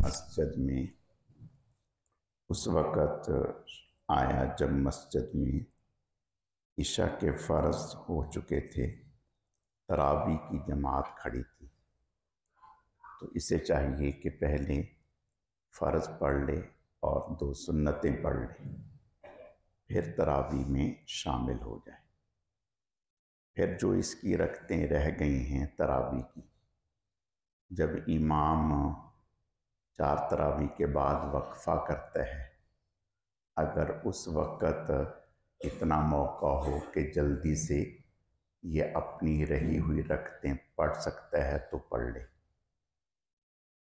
مسجد میں اس وقت آیا جب مسجد میں عشاء کے فرض ہو چکے تھے، تراویح کی جماعت کھڑی تھی، تو اسے چاہیے کہ پہلے فرض پڑھ لے اور 2 سنتیں پڑھ لے، پھر تراویح میں شامل ہو جائے۔ پھر جو اس کی رکعتیں رہ گئی ہیں تراویح کی، جب امام 4 تراویح کے بعد وقفہ کرتا ہے، اگر اس وقت اتنا موقع ہو کہ جلدی سے یہ اپنی رہی ہوئی رکعتیں پڑھ سکتا ہے تو پڑھ لے۔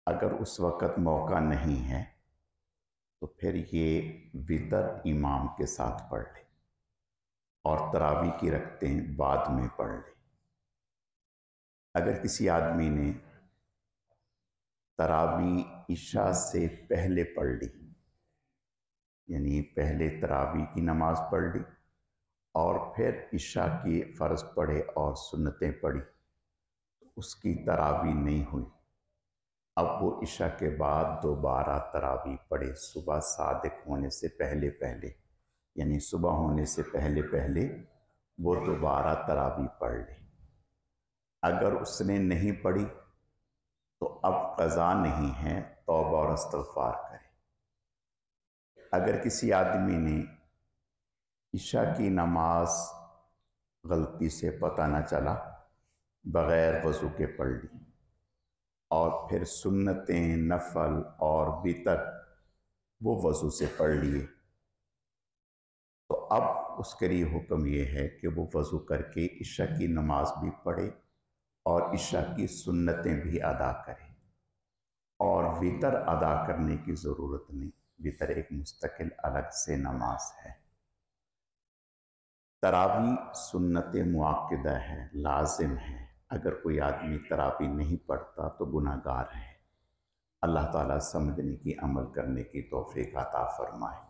اگر اس وقت موقع نہیں ہے تو پھر یہ وتر امام کے ساتھ پڑھ لے اور تراویح کی رکعتیں بعد میں پڑھ لے۔ اگر کسی آدمی نے تراویح عشاء سے پہلے پڑھ لی، یعنی پہلے تراویح کی نماز پڑھ لی اور پھر عشاء کی فرض پڑھے اور سنتیں پڑھی، تو اس کی تراویح نہیں ہوئی۔ اب وہ عشاء کے بعد دوبارہ تراویح پڑھے، صبح صادق ہونے سے پہلے یعنی صبح ہونے سے پہلے وہ دوبارہ تراویح پڑھ لے۔ اگر اس نے نہیں پڑھی تو اب قضا نہیں ہے، توبہ اور استغفار کرے۔ اگر کسی آدمی نے عشاء کی نماز غلطی سے پتہ نہ چلا بغیر وضو کے پڑھ لی اور پھر سنتیں، نفل اور وتر وہ وضو سے پڑھ لیے، تو اب اس کے لیے حکم یہ ہے کہ وہ وضو کر کے عشاء کی نماز بھی پڑھے اور عشاء کی سنتیں بھی ادا کرے، اور وتر ادا کرنے کی ضرورت نہیں، وتر ایک مستقل الگ سے نماز ہے۔ تراویح سنت مؤکدہ ہے، لازم ہے۔ اگر کوئی آدمی تراویح نہیں پڑھتا تو گناہ گار ہے۔ اللہ تعالیٰ سمجھنے کی، عمل کرنے کی توفیق عطا فرمائے۔